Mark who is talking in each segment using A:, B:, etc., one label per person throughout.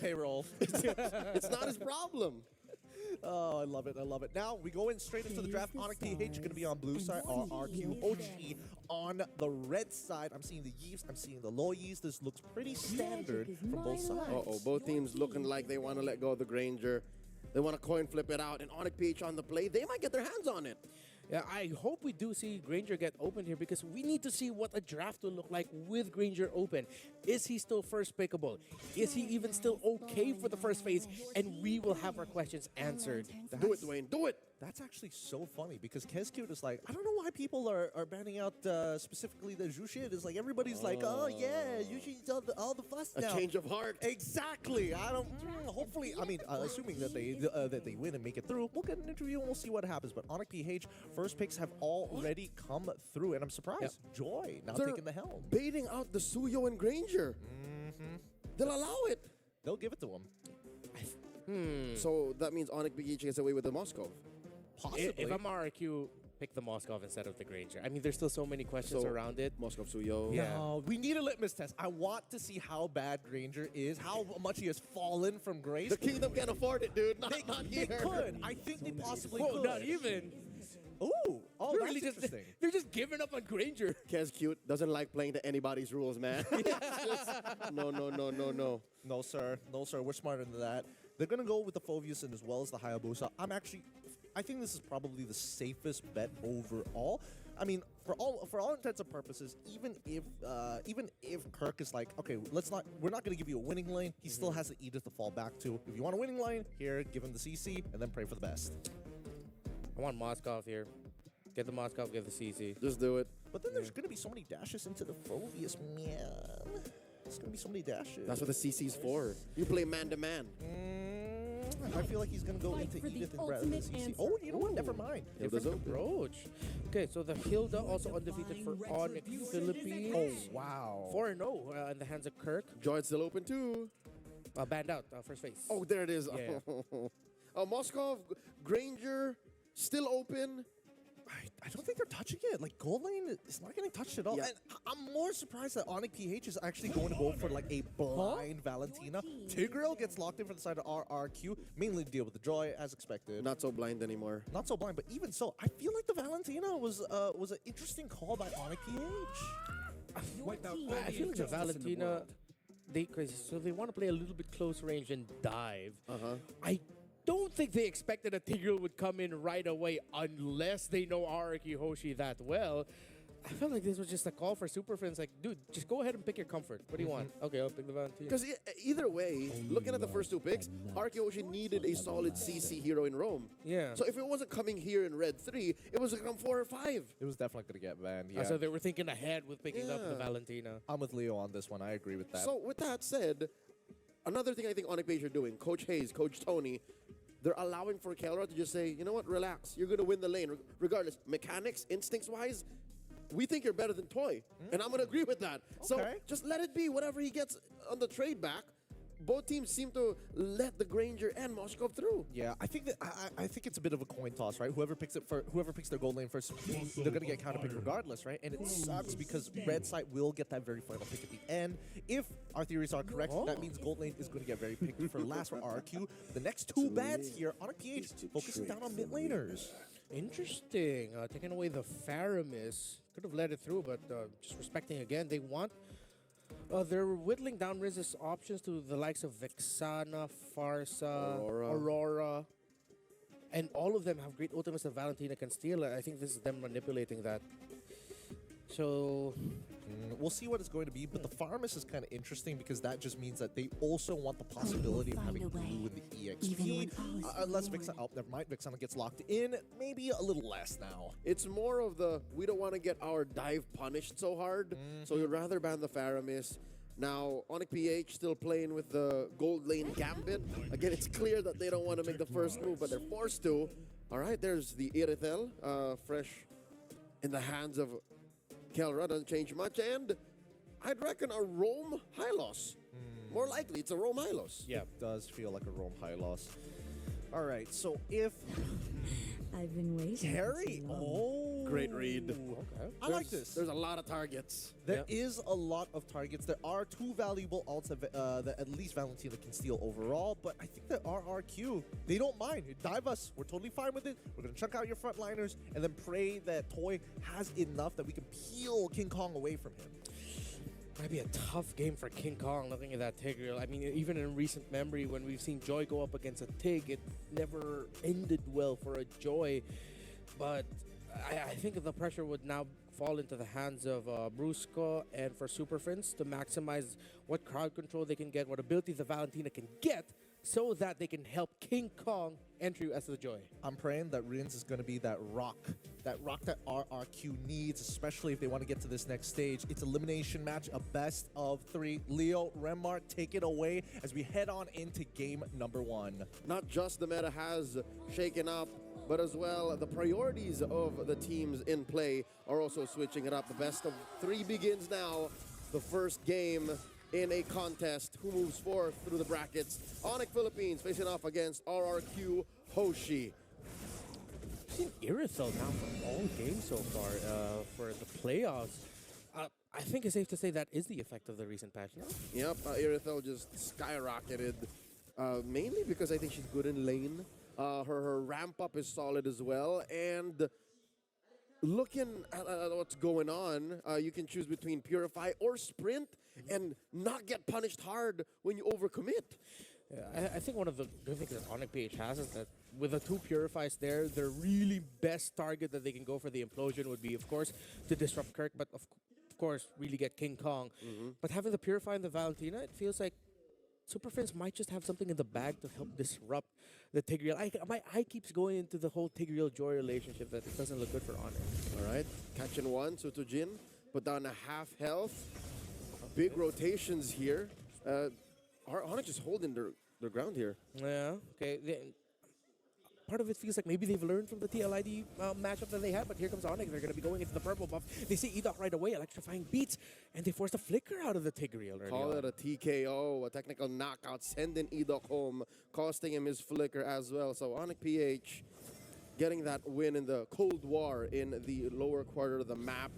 A: payroll.
B: It's not his problem.
A: Oh, I love it. I love it. Now we go in straight into the draft. Onic PH going to be on blue side. RRQ Hoshi on the red side. I'm seeing the Yeeves. I'm seeing the Loyes. This looks pretty standard from both sides.
B: Uh-oh, both teams looking like they want to let go of the Granger. They want to coin flip it out, and Onic PH on the play. They might get their hands on it.
C: Yeah, I hope we do see Granger get open here because we need to see what a draft will look like with Granger open. Is he still first pickable? Is he even still okay for the first phase? And we will have our questions answered.
B: Do it, Dwayne. Do it.
A: That's actually so funny because Kezcute is like, I don't know why people are banning out specifically the Zhu shit. It's like everybody's like, oh yeah, Zhu all the fuss now.
B: A change of heart.
A: Exactly. I don't. Hopefully, I mean, assuming that they win and make it through, we'll get an interview and we'll see what happens. But Onic PH first picks have already come through, and I'm surprised. Yep. Joy now taking the helm,
B: baiting out the Suyo and Granger. They'll allow it.
A: They'll give it to him.
B: So that means Onic PH gets away with the Moskov.
A: Possibly.
C: If I'm RQ, pick the Moskov instead of the Granger. I mean, there's still so many questions around it.
B: Moskov Suyo.
C: Yeah.
A: No, we need a litmus test. I want to see how bad Granger is, how much he has fallen from grace.
B: The kingdom can't afford it, dude. Not
A: They
B: here.
A: could. I think they possibly
C: Whoa,
A: could.
C: not even.
A: Ooh. Oh,
C: They're
A: that's
C: really
A: interesting.
C: they're just giving up on Granger.
B: Kezcute doesn't like playing to anybody's rules, man. No.
A: No, sir. No, sir. We're smarter than that. They're going to go with the Phoveus and as well as the Hayabusa. I think this is probably the safest bet overall. I mean, for all intents and purposes, even if Kirk is like, okay, we're not going to give you a winning lane. He still has the Edith to fall back to. If you want a winning lane, here, give him the CC and then pray for the best.
C: I want Moskov here. Get the Moskov, get the CC.
B: Just do it.
A: But then there's going to be so many dashes into the Phoveus, man. There's going to be so many dashes.
B: That's what the CC's for. You play man-to-man.
A: I feel like he's going to go into Edith and rather than CC. Oh, you know what? Never mind.
C: Different approach. Okay, so the Hilda also undefeated for Onic Philippines.
A: Oh, wow.
C: 4-0 in the hands of Kirk.
B: Joy's still open too.
C: Banned out, first phase.
B: Oh, there it is.
C: Yeah.
B: Moskov, Granger, still open.
A: I don't think they're touching it. Like, gold lane is not getting touched at all.
B: Yeah.
A: And I'm more surprised that Onic PH is actually going to go for like a blind Valentina. Tigreal gets locked in for the side of RRQ, mainly to deal with the Joy as expected.
B: Not so blind anymore.
A: Not so blind, but even so, I feel like the Valentina was an interesting call by Onic PH.
C: I feel like the Valentina, they want to play a little bit close range and dive. I don't think they expected a Tigreal would come in right away unless they know Araki Hoshi that well. I felt like this was just a call for Super Friends. Like, dude, just go ahead and pick your comfort. What do you want? Okay, I'll pick the Valentina.
B: Because either way, looking at the first two picks, Araki needed a solid CC hero in Rome.
C: Yeah.
B: So if it wasn't coming here in Red 3, it was going to come 4 or 5.
A: It was definitely going to get banned, yeah.
C: So they were thinking ahead with picking up the Valentina.
A: I'm with Leo on this one. I agree with that.
B: So with that said, another thing I think Onic PH are doing, Coach Hayes, Coach Tony, they're allowing for Kelra to just say, you know what, relax. You're going to win the lane. Regardless, mechanics, instincts-wise, we think you're better than Toyy. And I'm going to agree with that.
A: Okay.
B: So just let it be. Whatever he gets on the trade back, both teams seem to let the Granger and Moskov through.
A: Yeah, I think that I think it's a bit of a coin toss, right? Whoever picks their gold lane first, they're gonna get counterpicked regardless, right? And it sucks because red side will get that very final pick at the end. If our theories are correct, that means gold lane is going to get very picked for last for RQ. The next two bans here on a PH, focusing down on mid laners.
C: Interesting. Taking away the Faramis. Could have let it through, but just respecting again. They want... they're whittling down Riz's options to the likes of Vexana, Farsa, Aurora. And all of them have great ultimates that Valentina can steal. I think this is them manipulating that. So...
A: we'll see what it's going to be, but the Farmus is kind of interesting because that just means that they also want the possibility of having blue in the EXP. Unless Vexana, oh, never mind, Vexana gets locked in, maybe a little less now.
B: It's more of the, we don't want to get our dive punished so hard, so you'd rather ban the Faramis. Now, Onic PH still playing with the gold lane gambit. Again, it's clear that they don't want to make the first move, but they're forced to. All right, there's the Irithel, fresh in the hands of Kelra, doesn't change much, and I'd reckon a Rome high loss. More likely, it's a Rome high loss.
A: Yeah, it does feel like a Rome high loss. All right, so if
D: I've been waiting.
A: Terry, oh,
B: great read.
C: Okay.
A: I like this.
B: There's a lot of targets.
A: There is a lot of targets. There are 2 valuable ults that at least Valentina can steal overall, but I think that RRQ, they don't mind. Dive us. We're totally fine with it. We're going to chunk out your frontliners and then pray that Toyy has enough that we can peel King Kong away from him.
C: Might be a tough game for King Kong looking at that Tigreal. I mean, even in recent memory, when we've seen Joy go up against a Tig, it never ended well for a Joy. But I think the pressure would now fall into the hands of Brusco and for Super Friends to maximize what crowd control they can get, what abilities the Valentina can get, so that they can help King Kong enter as the Joy.
A: I'm praying that Rins is going to be that rock that RRQ needs, especially if they want to get to this next stage. It's elimination match, a best of 3. Leo, Remar, take it away as we head on into game number 1.
B: Not just the meta has shaken up, but as well the priorities of the teams in play are also switching it up. The best of 3 begins now. The first game in a contest. Who moves forth through the brackets? Onic Philippines facing off against RRQ Hoshi.
C: I've seen Irithel now for all games so far for the playoffs. I think it's safe to say that is the effect of the recent patch. No?
B: Yep, Irithel just skyrocketed, mainly because I think she's good in lane. Her ramp up is solid as well, and looking at what's going on, you can choose between Purify or Sprint and not get punished hard when you overcommit.
C: Yeah, I think one of the good things that Onic PH has is that with the 2 Purifies there, their really best target that they can go for the implosion would be, of course, to disrupt Kirk, but of course, really get King Kong. But having the Purify and the Valentina, it feels like Super Friends might just have something in the bag to help disrupt the Tigreal. My eye keeps going into the whole Tigreal-Joy relationship that it doesn't look good for Onic.
B: All right, catching one, Sutujin, put down a half health. Big rotations here. Onic just holding their ground here.
C: Yeah, okay. Part of it feels like maybe they've learned from the TLID matchup that they had, but here comes Onic. They're going to be going into the purple buff. They see Edoc right away, electrifying beats, and they force a flicker out of the Tigreal.
B: Call it a TKO, a technical knockout, sending Edoc home, costing him his flicker as well. So Onic PH getting that win in the Cold War in the lower quarter of the map.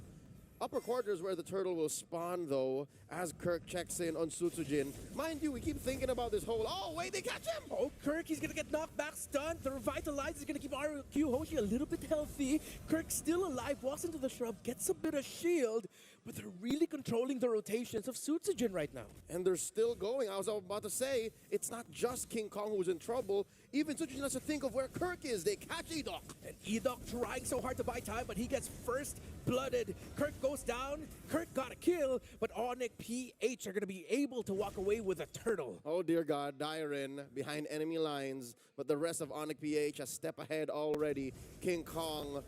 B: Upper quarters where the turtle will spawn, though, as Kirk checks in on Sutsujin. Mind you, we keep thinking about this whole, oh, wait, they catch him!
C: Oh, Kirk, he's going to get knocked back, stunned. The Revitalize is going to keep RQ Hoshi a little bit healthy. Kirk still alive, walks into the shrub, gets a bit of shield, but they're really controlling the rotations of Sutsujin right now.
B: And they're still going. I was about to say, it's not just King Kong who's in trouble. Even Sutsujin has to think of where Kirk is. They catch Edoc.
C: And Edoc trying so hard to buy time, but he gets first blooded. Kirk goes down. Kirk got a kill, but Onic PH are going to be able to walk away with a turtle.
B: Oh, dear God. Dairin behind enemy lines, but the rest of Onic PH a step ahead already. King Kong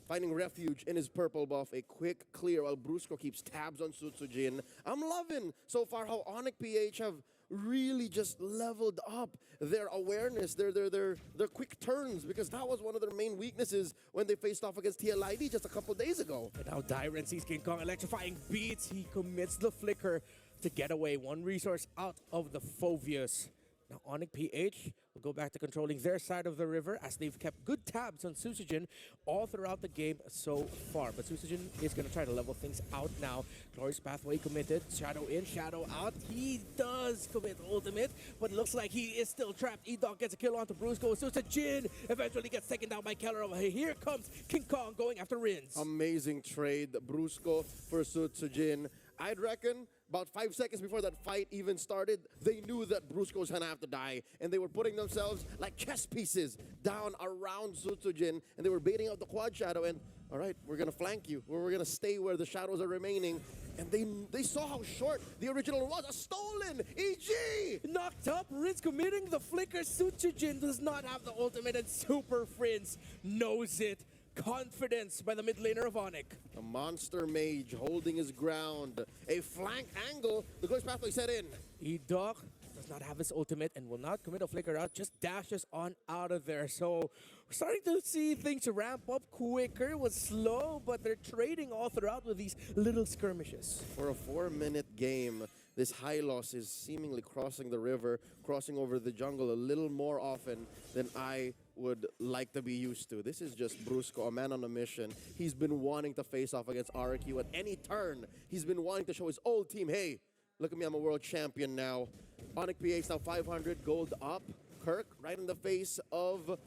B: finding refuge in his purple buff. A quick clear while Brusco keeps tabs on Sutsujin. I'm loving so far how Onic PH have really just leveled up their awareness, their quick turns, because that was one of their main weaknesses when they faced off against TLID just a couple days ago.
C: And now Dairin sees King Kong electrifying beats. He commits the flicker to get away. One resource out of the Phoveus. Now Onic PH will go back to controlling their side of the river as they've kept good tabs on Susujin all throughout the game so far. But Susujin is going to try to level things out now. Glorious Pathway committed. Shadow in, Shadow out. He does commit ultimate, but looks like he is still trapped. Edoc gets a kill onto Brusco. Susujin eventually gets taken down by Keller. Here comes King Kong going after Rins.
B: Amazing trade, Brusco for Sutsujin. I'd reckon about 5 seconds before that fight even started, they knew that Brusco was gonna have to die, and they were putting themselves like chess pieces down around Sutsujin, and they were baiting out the quad shadow, and all right, we're gonna flank you, we're gonna stay where the shadows are remaining, and they saw how short the original was. A stolen EG!
C: Knocked up, Rins committing the flicker. Sutsujin does not have the ultimate, and Super Friends knows it. Confidence by the mid laner of Onic.
B: A monster mage holding his ground. A flank angle. The Glorious Pathway set in.
C: Edoc does not have his ultimate and will not commit a flicker out, just dashes on out of there. So we're starting to see things ramp up quicker. It was slow, but they're trading all throughout with these little skirmishes.
B: For a 4-minute game, this Hylos is seemingly crossing the river, crossing over the jungle a little more often than I would like to be used to. This is just Brusco, a man on a mission. He's been wanting to face off against RRQ at any turn. He's been wanting to show his old team, hey, look at me, I'm a world champion now. Onic PH now 500 gold up. Kirk right in the face of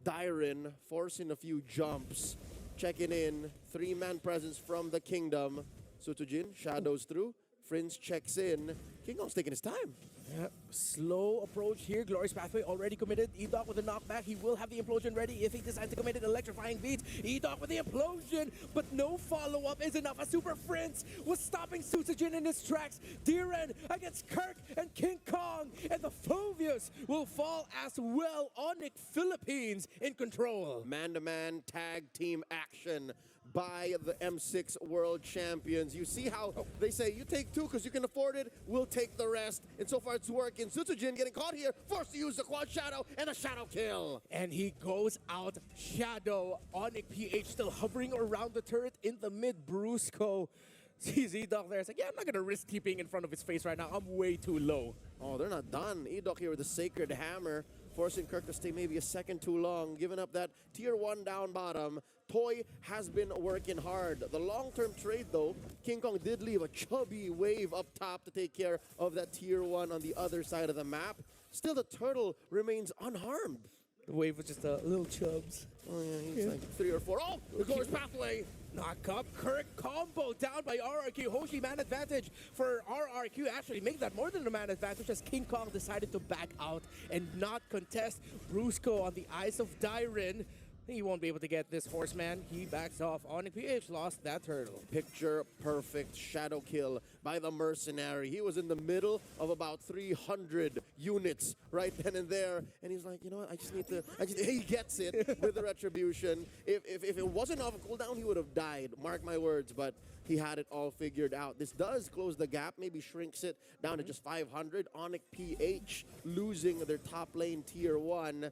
B: Dyren, forcing a few jumps. Checking in, 3-man presence from the kingdom. Sutujin shadows through. Prince checks in. King Kong's taking his time.
C: Yeah, slow approach here. Glorious Pathway already committed. E-Dog with a knockback. He will have the implosion ready if he decides to commit an electrifying beat. E-Dog with the implosion, but no follow-up is enough. A Super Prince was stopping Susujin in his tracks. Diren against Kirk and King Kong, and the Phobius will fall as well. Onic Philippines in control.
B: Man-to-man tag team action by the M6 World Champions. You see how they say, you take 2 because you can afford it, we'll take the rest. And so far it's working. Sutujin getting caught here, forced to use the quad shadow and a shadow kill.
C: And he goes out shadow. Onic PH still hovering around the turret in the mid. Brusco sees E-Dog there. It's like, yeah, I'm not going to risk keeping in front of his face right now. I'm way too low.
B: Oh, they're not done. E-Dog here with the Sacred Hammer, forcing Kirk to stay maybe a second too long, giving up that tier 1 down bottom. Toyy has been working hard. The long-term trade, though, King Kong did leave a chubby wave up top to take care of that tier 1 on the other side of the map. Still, the turtle remains unharmed.
C: The wave was just a little chubs.
B: Oh, yeah, he's like 3 or 4. Oh, the Glorious Pathway!
C: Knock up, Kirk combo down by RRQ. Hoshi man advantage for RRQ. Actually make that more than a man advantage as King Kong decided to back out and not contest. Brusco on the eyes of Dyren. He won't be able to get this horseman. He backs off. Onic PH lost that turtle.
B: Picture perfect shadow kill by the mercenary. He was in the middle of about 300 units right then and there. And he's like, you know what, I just need to, he gets it with the retribution. If it wasn't off a cooldown, he would have died. Mark my words, but he had it all figured out. This does close the gap, maybe shrinks it down to just 500. Onic PH losing their top lane tier 1.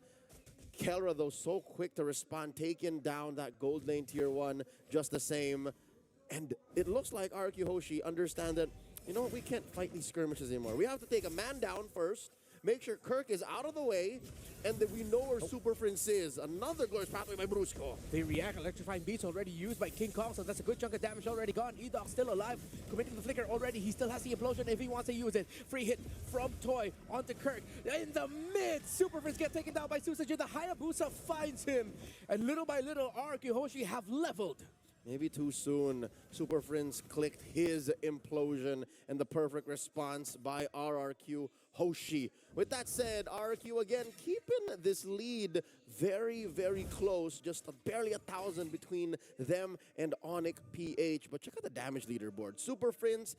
B: Kelra, though, so quick to respond, taking down that gold lane tier 1 just the same. And it looks like RQ Hoshi understand that, you know what, we can't fight these skirmishes anymore. We have to take a man down first, make sure Kirk is out of the way, and that we know where Super Prince is. Another Glorious Pathway by Brusco.
C: They react. Electrifying beats already used by King Kong, so that's a good chunk of damage already gone. E-Dog still alive, committing the flicker already. He still has the implosion if he wants to use it. Free hit from Toyy onto Kirk. In the mid, Super Prince gets taken down by Susujin. The Hayabusa finds him, and little by little, RQ Hoshi have leveled.
B: Maybe too soon. Super Prince clicked his implosion, and the perfect response by RRQ Hoshi. With that said, RRQ again keeping this lead very, very close. Just barely 1,000 between them and Onic PH. But check out the damage leaderboard. Super Prince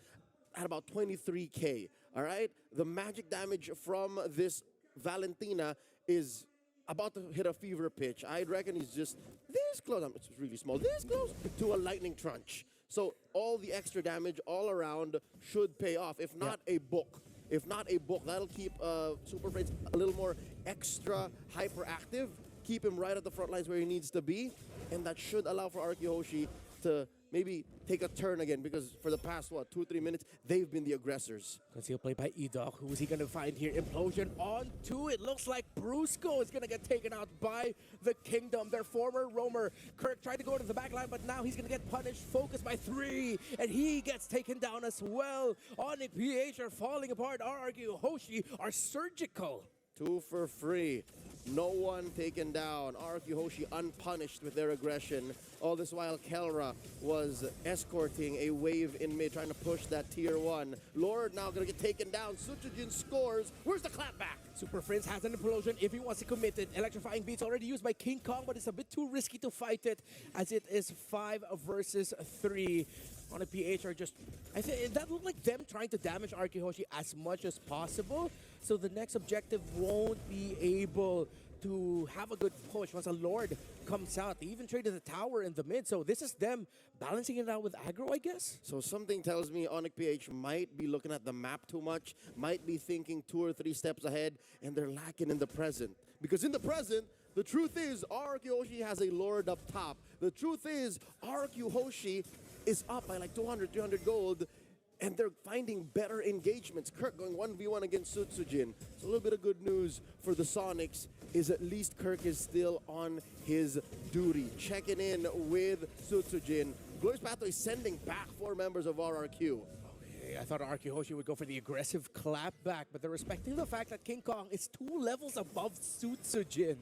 B: at about 23k. All right? The magic damage from this Valentina is about to hit a fever pitch. I'd reckon he's just this close. It's really small. This close to a lightning trunch. So all the extra damage all around should pay off. If not a book. If not a book, that'll keep Super Prince a little more extra hyperactive. Keep him right at the front lines where he needs to be. And that should allow for RQ Hoshi to maybe take a turn again, because for the past, 2-3 minutes, they've been the aggressors.
C: Concealed play by E-Dog. Who is he going to find here? Implosion on 2. It looks like Brusco is going to get taken out by the Kingdom, their former roamer. Kirk tried to go to the back line, but now he's going to get punished. Focused by 3, and he gets taken down as well. Onic PH are falling apart. RRQ Hoshi are surgical.
B: 2 for free. No one taken down. RQ Hoshi unpunished with their aggression. All this while, Kelra was escorting a wave in mid, trying to push that tier 1. Lord now going to get taken down. Sutujin scores. Where's the clapback?
C: Super Prince has an implosion if he wants to commit it. Electrifying beats already used by King Kong, but it's a bit too risky to fight it, as it is 5 versus 3. On a PH are just, I think that looked like them trying to damage RQ Hoshi as much as possible. So the next objective won't be able to have a good push once a Lord comes out. They even traded the tower in the mid, so this is them balancing it out with aggro, I guess.
B: So something tells me Onic PH might be looking at the map too much, might be thinking 2 or 3 steps ahead, and they're lacking in the present. Because in the present, the truth is RQ Hoshi has a Lord up top. The truth is RQ Hoshi is up by like 200, 300 gold, and they're finding better engagements. Kirk going 1v1 against Sutsujin. So a little bit of good news for the Sonics is at least Kirk is still on his duty. Checking in with Sutsujin. Glorious Pathway sending back 4 members of RRQ.
C: Okay, I thought RRQ Hoshi would go for the aggressive clapback, but they're respecting the fact that King Kong is 2 levels above Sutsujin.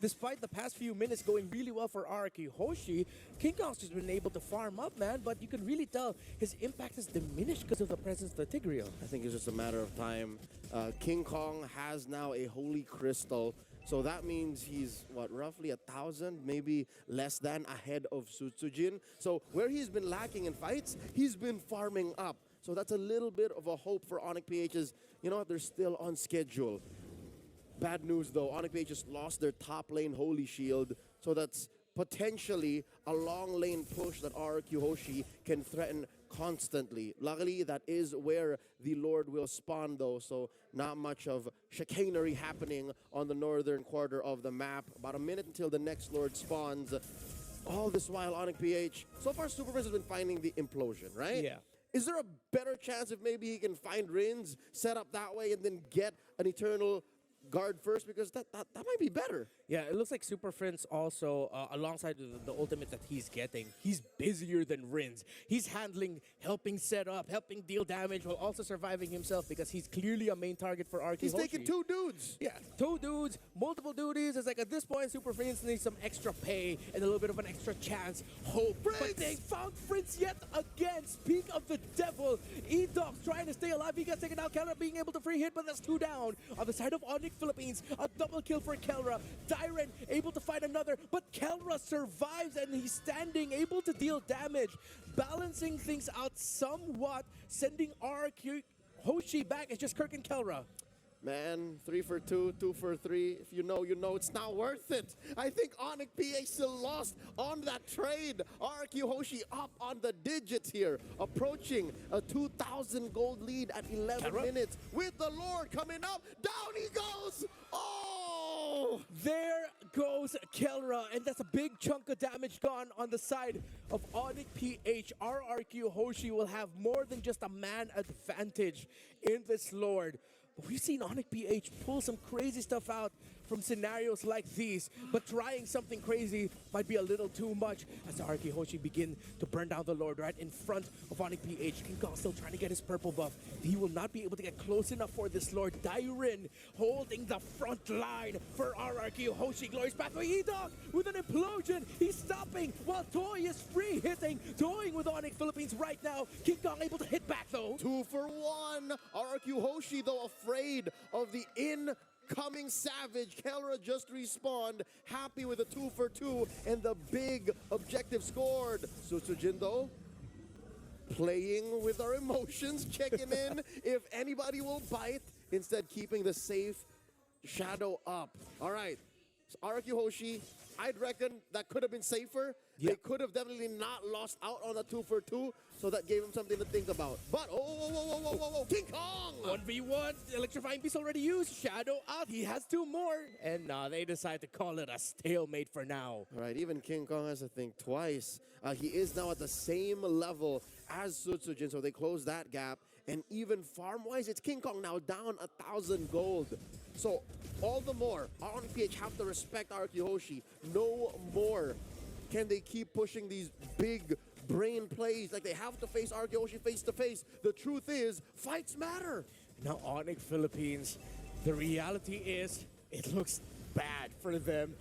C: Despite the past few minutes going really well for RRQ Hoshi, King Kong's just been able to farm up, man, but you can really tell his impact has diminished because of the presence of the Tigreal.
B: I think it's just a matter of time. King Kong has now a Holy Crystal, so that means he's, what, roughly 1,000, maybe less than, ahead of Sutsujin. So where he's been lacking in fights, he's been farming up. So that's a little bit of a hope for Onic PH's, you know what, they're still on schedule. Bad news though, Onic PH just lost their top lane Holy Shield, so that's potentially a long lane push that RRQ Hoshi can threaten constantly. Luckily, that is where the Lord will spawn though, so not much of chicanery happening on the northern quarter of the map. About a minute until the next Lord spawns. All this while, Onic PH, so far Superfizz has been finding the implosion, right?
C: Yeah.
B: Is there a better chance if maybe he can find Rins, set up that way, and then get an Eternal Guard first? Because that might be better.
C: Yeah, it looks like Super Prince also, alongside the ultimate that he's getting, he's busier than Rins. He's handling, helping set up, helping deal damage, while also surviving himself because he's clearly a main target for RRQ
B: He's
C: Hoshi.
B: taking 2 dudes.
C: Yeah, 2 dudes, multiple duties. It's like at this point, Super Prince needs some extra pay and a little bit of an extra chance, hope.
B: Prince!
C: But they found Prince yet again. Speak of the devil. E-Dog trying to stay alive. He gets taken out. Kelra being able to free hit, but that's 2 down. On the side of Onic Philippines, a double kill for Kelra. Dyren able to find another, but Kelra survives and he's standing, able to deal damage, balancing things out somewhat, sending RRQ Hoshi back. It's just Kirk and Kelra.
B: Man, 3 for 2, 2 for 3. If you know, you know. It's not worth it. I think Onic PH still lost on that trade. RRQ Hoshi up on the digits here, approaching a 2,000 gold lead at 11 minutes. With the Lord coming up, down he goes. Oh!
C: There goes Kelra, and that's a big chunk of damage gone on the side of Onic PH. RRQ Hoshi will have more than just a man advantage in this Lord. We've seen Onic PH pull some crazy stuff out from scenarios like these, but trying something crazy might be a little too much as the RRQ Hoshi begin to burn down the Lord right in front of Onic PH. King Kong still trying to get his purple buff. He will not be able to get close enough for this Lord. Dyren holding the front line for RRQ Hoshi. Glorious Pathway E-Dog with an implosion. He's stopping while Toyy is free hitting. Toying with Onic Philippines right now. King Kong able to hit back though.
B: 2 for 1. RRQ Hoshi, though, afraid of the incoming Savage. Kelra just respawned, happy with a 2 for 2 and the big objective scored. Sutsujin, though, playing with our emotions, checking in if anybody will bite, instead keeping the safe shadow up. All right, so RRQ Hoshi, I'd reckon that could have been safer.
C: Yeah.
B: They could have definitely not lost out on a 2 for 2, so that gave him something to think about. But, whoa, King Kong!
C: 1v1, electrifying beast already used, shadow out, he has 2 more. And they decide to call it a stalemate for now.
B: All right, even King Kong has to think twice. He is now at the same level as Sutsujin, so they close that gap. And even farm-wise, it's King Kong now down 1,000 gold. So, all the more, Onic PH have to respect RRQ Hoshi. No more can they keep pushing these big brain plays. Like, they have to face RRQ Hoshi face to face. The truth is, fights matter.
C: Now Onic Philippines, the reality is, it looks bad for them.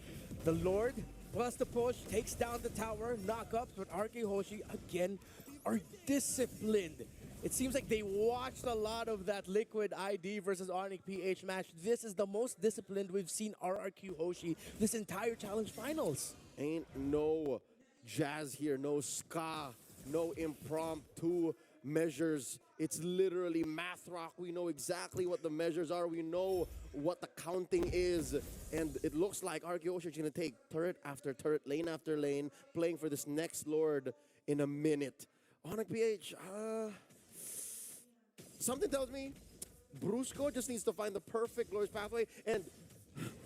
C: The Lord plus the push takes down the tower, knock-ups, but RRQ Hoshi, again, are disciplined. It seems like they watched a lot of that Liquid ID versus Onic PH match. This is the most disciplined we've seen RRQ Hoshi this entire challenge finals.
B: Ain't no jazz here, no ska, no impromptu measures. It's literally math rock. We know exactly what the measures are. We know what the counting is. And it looks like RRQ Hoshi is going to take turret after turret, lane after lane, playing for this next Lord in a minute. Onic PH, something tells me Brusco just needs to find the perfect Glorious Pathway and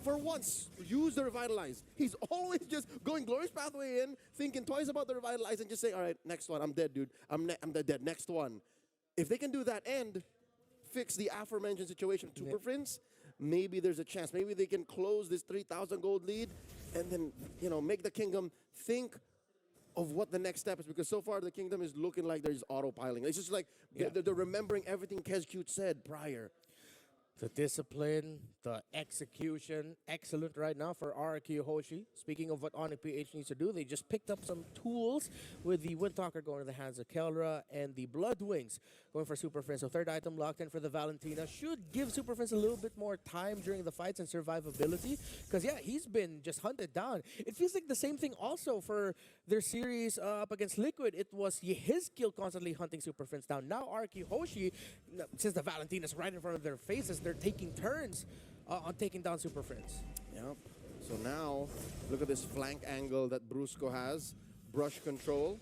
B: for once, use the Revitalize. He's always just going Glorious Pathway in, thinking twice about the Revitalize and just saying, all right, next one, I'm dead, dude. I'm dead. Next one. If they can do that and fix the aforementioned situation of Super Friends, maybe there's a chance. Maybe they can close this 3,000 gold lead and then, make the kingdom think of what the next step is. Because so far the kingdom is looking like there's autopiling. It's just like they're remembering everything Kezcute said prior.
C: The discipline, the execution, excellent right now for RRQ Hoshi. Speaking of what Onic PH needs to do, they just picked up some tools with the Windtalker going to the hands of Kelra and the Bloodwings going for Super Friends. So third item locked in for the Valentina. Should give Super Friends a little bit more time during the fights and survivability. Because, he's been just hunted down. It feels like the same thing also for their series up against Liquid. It was his kill constantly hunting Super Friends down. Now RRQ Hoshi, since the Valentina's right in front of their faces, they're taking turns on taking down Super Friends.
B: Yep. So now, look at this flank angle that Brusco has. Brush control.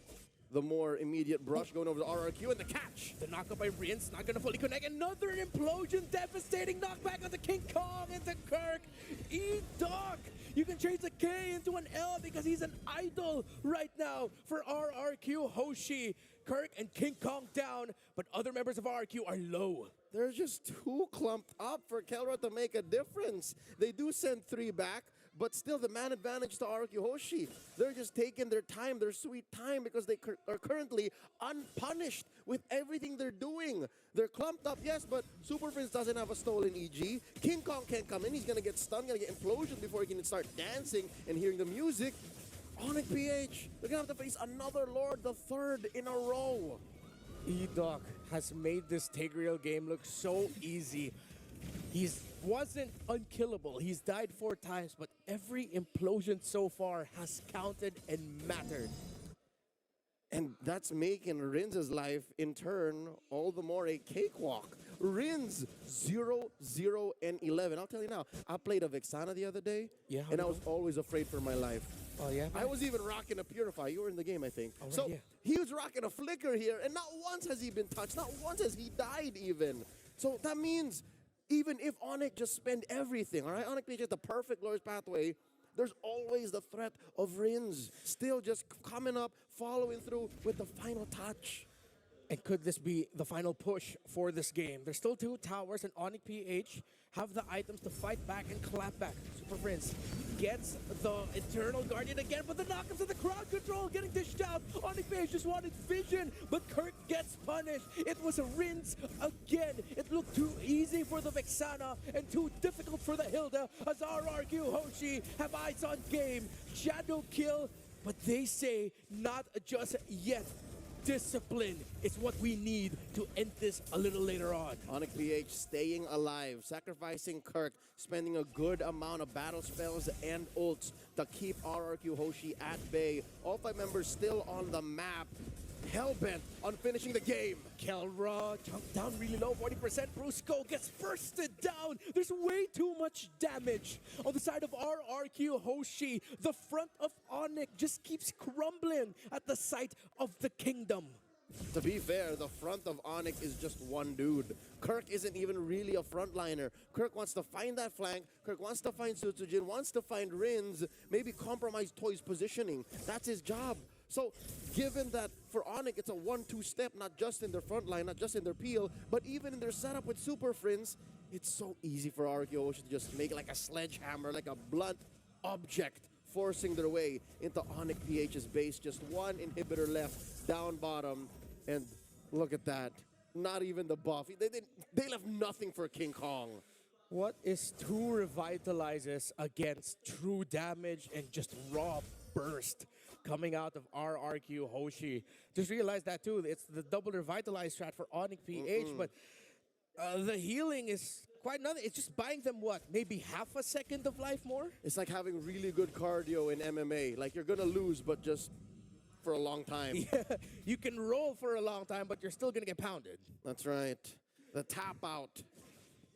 B: The more immediate brush going over the RRQ and the catch.
C: The knockup by Rince, not gonna fully connect. Another implosion, devastating knockback onto King Kong into Kirk. E-Doc! You can change the K into an L because he's an idol right now for RRQ Hoshi. Kirk and King Kong down, but other members of RRQ are low.
B: They're just too clumped up for Kelra to make a difference. They do send 3 back, but still the man advantage to RRQ Hoshi. They're just taking their time, their sweet time, because they are currently unpunished with everything they're doing. They're clumped up, yes, but Super Prince doesn't have a stolen EG. King Kong can't come in. He's going to get stunned, going to get implosion before he can start dancing and hearing the music. Onic PH, they're going to have to face another Lord, the 3rd in a row.
C: E-Doc has made this Tigreal game look so easy. He wasn't unkillable. He's died 4 times, but every implosion so far has counted and mattered.
B: And that's making Rinz's life, in turn, all the more a cakewalk. Rinz, 0, 0, and 11. I'll tell you now, I played a Vexana the other day, and I was always afraid for my life.
C: Oh, yeah?
B: I was even rocking a Purify. You were in the game, I think.
C: Oh, right,
B: so
C: yeah.
B: he was rocking a Flicker here, and not once has he been touched. Not once has he died even. So that means even if Onic just spend everything, all right? Onic PH has the perfect Lord's Pathway. There's always the threat of Rinz still just coming up, following through with the final touch.
C: And could this be the final push for this game? There's still 2 towers, and Onic PH have the items to fight back and clap back. Super Prince gets the Eternal Guardian again, but the knockups and the crowd control getting dished out. Onic PH just wanted vision, but Kirk gets punished. It was a rinse again. It looked too easy for the Vexana and too difficult for the Hilda. As RRQ Hoshi have eyes on game. Shadow kill, but they say not just yet. Discipline is what we need to end this a little later on.
B: Onic PH staying alive, sacrificing Kirk, spending a good amount of battle spells and ults to keep RRQ Hoshi at bay. All 5 members still on the map, hell-bent on finishing the game.
C: Kelra jumped down really low, 40%. Brusco gets bursted down. There's way too much damage on the side of RRQ Hoshi. The front of Onic just keeps crumbling at the sight of the kingdom.
B: To be fair, the front of Onic is just one dude. Kirk isn't even really a frontliner. Kirk wants to find that flank. Kirk wants to find Sutsujin, wants to find Rinz, maybe compromise Toyy's positioning. That's his job. So, given that for Onic, it's a 1-2 step, not just in their front line, not just in their peel, but even in their setup with Super Friends, it's so easy for RRQ Hoshi to just make like a sledgehammer, like a blunt object, forcing their way into Onic PH's base. Just 1 inhibitor left, down bottom, and look at that. Not even the buff. They left nothing for King Kong.
C: What is 2 revitalizes against true damage and just raw burst coming out of RRQ Hoshi? Just realized that too. It's the double revitalize strat for Onic PH, but the healing is quite nothing. It's just buying them what? Maybe half a second of life more?
B: It's like having really good cardio in MMA. Like you're gonna lose, but just for a long time.
C: Yeah, you can roll for a long time, but you're still gonna get pounded.
B: That's right. The tap out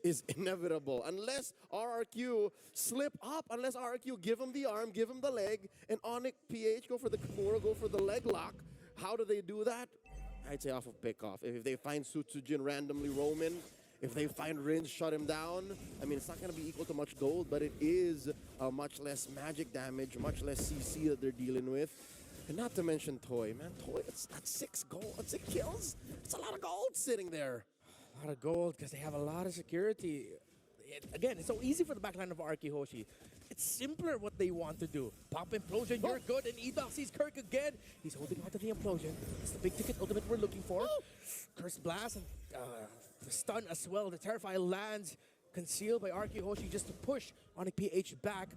B: is inevitable unless RRQ slip up, unless RRQ give him the arm, give him the leg, and Onic PH go for the Kimura, go for the leg lock. How do they do that? I'd say off of pickoff. If they find Sutsujin randomly roaming, if they find Rinz, shut him down, I mean, it's not going to be equal to much gold, but it is much less magic damage, much less CC that they're dealing with. And not to mention Toyy, man. Toyy, that's 6 gold, 6 kills. It's a lot of gold sitting there.
C: A lot of gold because they have a lot of security. Again, it's so easy for the backline of Arkihoshi. It's simpler what they want to do. Pop implosion, you're good, and Edok sees Kirk again. He's holding on to the implosion. It's the big ticket ultimate we're looking for. Curse blast and the stun as well. The Terrify lands, concealed by Arkihoshi just to push Onic PH back.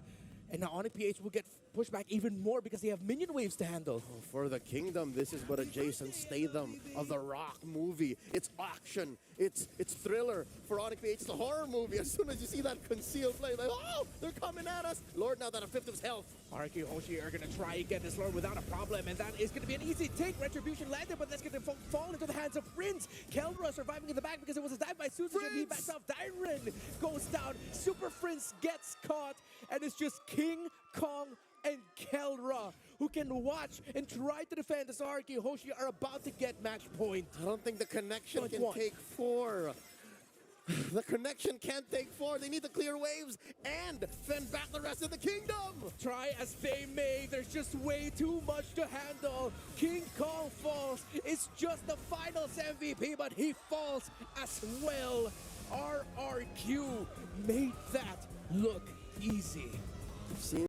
C: And now Onic PH will get pushed back even more because they have minion waves to handle.
B: For the kingdom, this is what a Jason Statham of the Rock movie. It's action, it's thriller. For Onic PH, it's the horror movie. As soon as you see that concealed play, like, oh, they're coming at us. Lord, now that a fifth of his health.
C: Arkihoshi are going to try and get this Lord without a problem, and that is going to be an easy take. Retribution landed, but that's going to fall into the hands of Prince. Keldra surviving in the back because it was a dive by Susan, and he backs off. Dyron goes down. Super Prince gets caught, and it's just King Kong and Keldra who can watch and try to defend as Arkihoshi are about to get match point.
B: I don't think the connection can take 4. The connection can't take 4. They need to clear waves and fend back the rest of the kingdom.
C: Try as they may, there's just way too much to handle. King Kong falls. It's just the finals MVP, but he falls as well. RRQ made that look easy.
B: Seen